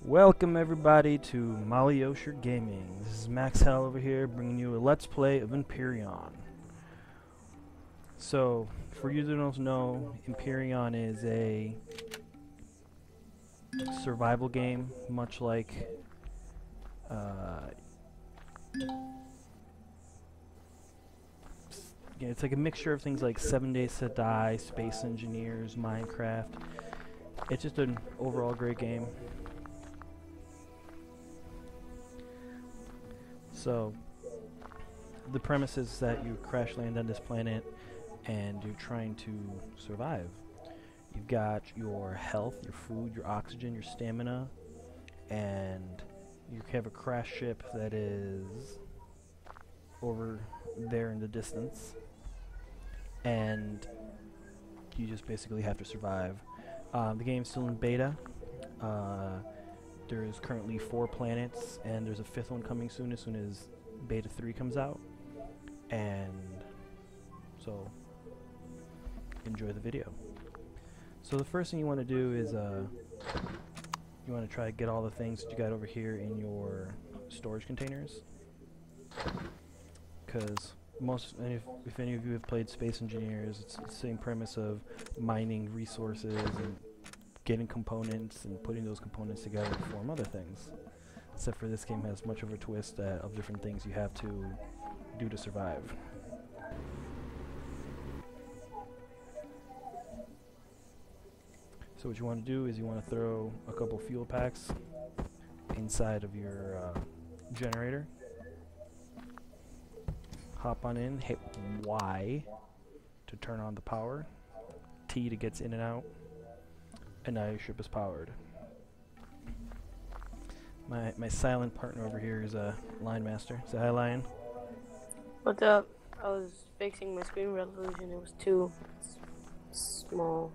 Welcome everybody to MaLioSher Gaming. This is Max Hell over here bringing you a Let's Play of Empyrion. So, for you that don't know, Empyrion is a survival game, much like it's like a mixture of things like 7 Days to Die, Space Engineers, Minecraft. It's just an overall great game. So, the premise is that you crash land on this planet and you're trying to survive. You've got your health, your food, your oxygen, your stamina, and you have a crash ship that is over there in the distance, and you just basically have to survive. The game's still in beta. There's currently 4 planets, and there's a 5th one coming soon as Beta 3 comes out. And so, enjoy the video. So the first thing you want to do is you want to try to get all the things that you got over here in your storage containers. Because if any of you have played Space Engineers, it's the same premise of mining resources and getting components and putting those components together to form other things. Except for this game has much of a twist of different things you have to do to survive. So what you want to do is you want to throw a couple fuel packs inside of your generator. Hop on in, hit Y to turn on the power, T to get in and out, and now your ship is powered. My silent partner over here is a Lion Master. Say hi, Lion. What's up? I was fixing my screen resolution. It was too small.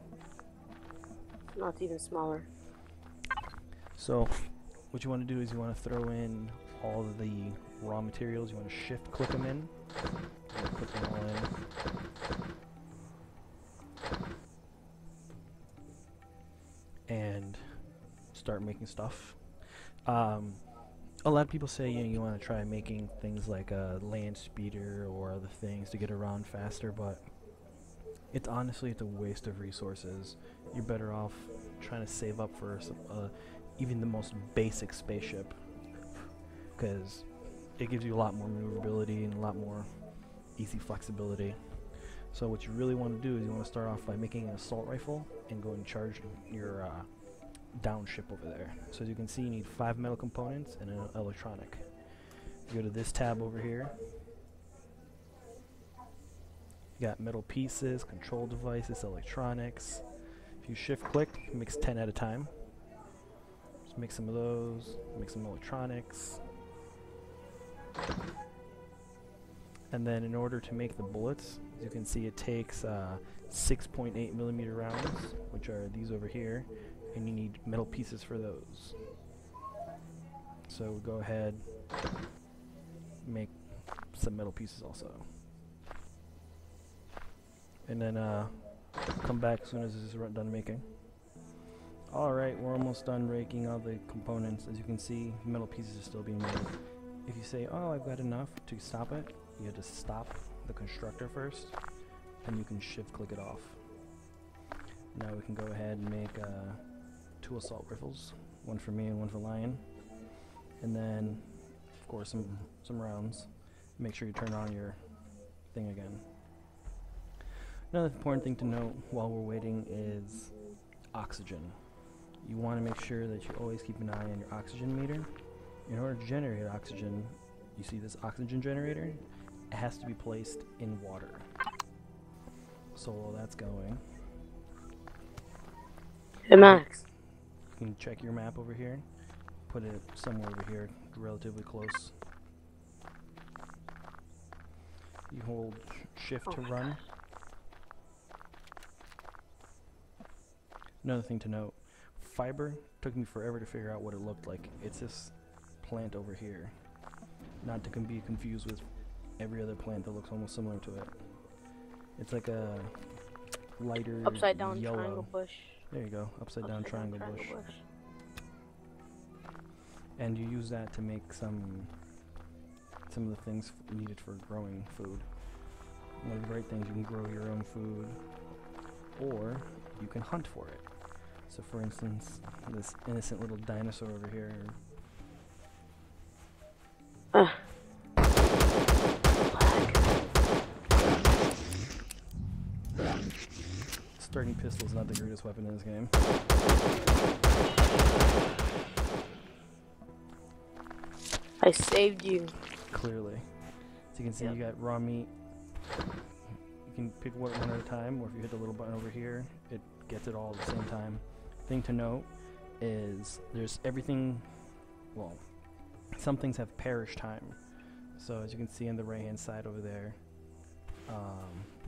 Not even smaller. So, what you want to do is you want to throw in all of the raw materials. You want to shift click them in. Put them all in. And start making stuff. A lot of people say you want to try making things like a land speeder or other things to get around faster, but it's honestly a waste of resources. You're better off trying to save up for even the most basic spaceship, because it gives you a lot more maneuverability and a lot more easy flexibility. So what you really want to do is you want to start off by making an assault rifle and go and charge your down ship over there. So as you can see, you need 5 metal components and an electronic. You go to this tab over here. You got metal pieces, control devices, electronics. If you shift click, mix 10 at a time. Just make some of those, make some electronics. And then in order to make the bullets, as you can see, it takes 6.8mm rounds, which are these over here, and you need metal pieces for those. So we'll go ahead, make some metal pieces also. And then come back as soon as this is done making. Alright, we're almost done making all the components. As you can see, metal pieces are still being made. If you say, oh, I've got enough to stop it, you have to stop the constructor first, and you can shift click it off. Now we can go ahead and make 2 assault rifles, one for me and one for Lion. And then, of course, some rounds. Make sure you turn on your thing again. Another important thing to note while we're waiting is oxygen. You want to make sure that you always keep an eye on your oxygen meter. In order to generate oxygen, you see this oxygen generator? It has to be placed in water. So while that's going, Hey Max. you can check your map over here. Put it somewhere over here, relatively close. You hold shift to run. Another thing to note, fiber took me forever to figure out what it looked like. It's this plant over here. Not to be confused with every other plant that looks almost similar to it. It's like a lighter Upside down yellow. triangle bush. There you go, upside down triangle bush. and you use that to make some of the things needed for growing food. One of the great things, you can grow your own food, or you can hunt for it. So for instance, this innocent little dinosaur over here. Starting pistol is not the greatest weapon in this game. I saved you. Clearly. So you can see you got raw meat. You can pick one at a time, or if you hit the little button over here, it gets it all at the same time. Thing to note is there's everything, well, some things have perish time. So as you can see on the right hand side over there,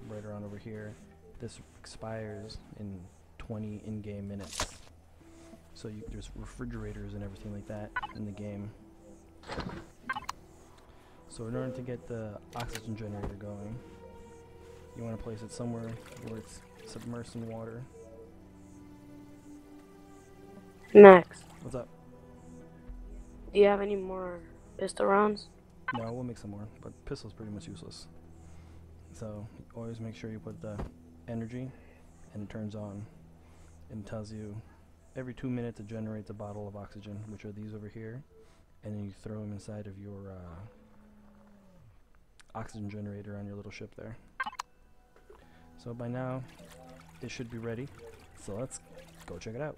right around over here, this expires in 20 in-game minutes. So there's refrigerators and everything like that in the game. So in order to get the oxygen generator going, you want to place it somewhere where it's submersed in water. Max, What's up? do you have any more pistol rounds? No, we'll make some more, but pistol's pretty much useless. So always make sure you put the energy and it turns on and tells you every 2 minutes it generates a bottle of oxygen, which are these over here, and then you throw them inside of your oxygen generator on your little ship there. So by now it should be ready, so let's go check it out.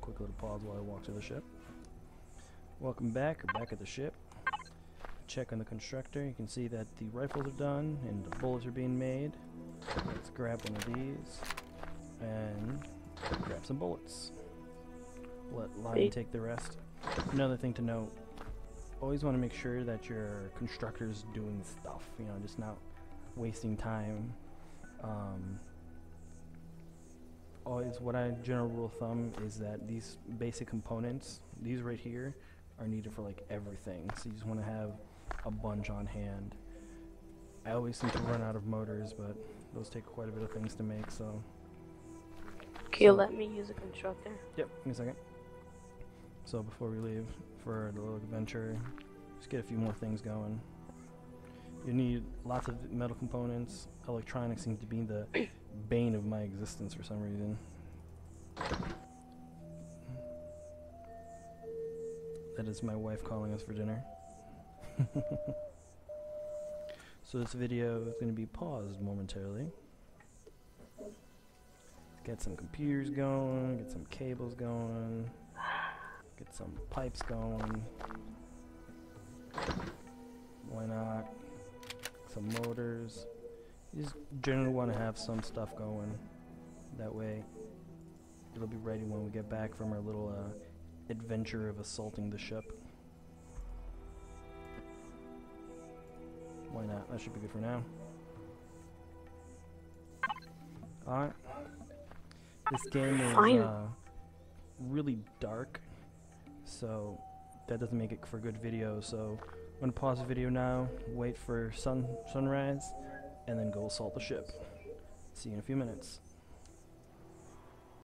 Quick little pause while I walk to the ship. Welcome back, we're back at the ship. Check on the constructor, you can see that the rifles are done and the bullets are being made. Let's grab one of these and grab some bullets. Let Lion take the rest. Another thing to note, always want to make sure that your constructor's doing stuff, you know, just not wasting time. Always, general rule of thumb is that these basic components, these right here, are needed for like everything. So you just want to have a bunch on hand. I always seem to run out of motors, but those take quite a bit of things to make, so. Can you let me use a constructor? Yep, give me a second. So before we leave for the little adventure, just get a few more things going. You need lots of metal components. Electronics seem to be the bane of my existence for some reason. That is my wife calling us for dinner. So this video is going to be paused momentarily. Get some computers going, get some cables going, get some pipes going. Why not? Some motors. You just generally want to have some stuff going. That way it'll be ready when we get back from our little adventure of assaulting the ship. Why not? That should be good for now. Alright. This game is really dark, so that doesn't make it for good video, so I'm going to pause the video now, wait for sunrise, and then go assault the ship. See you in a few minutes.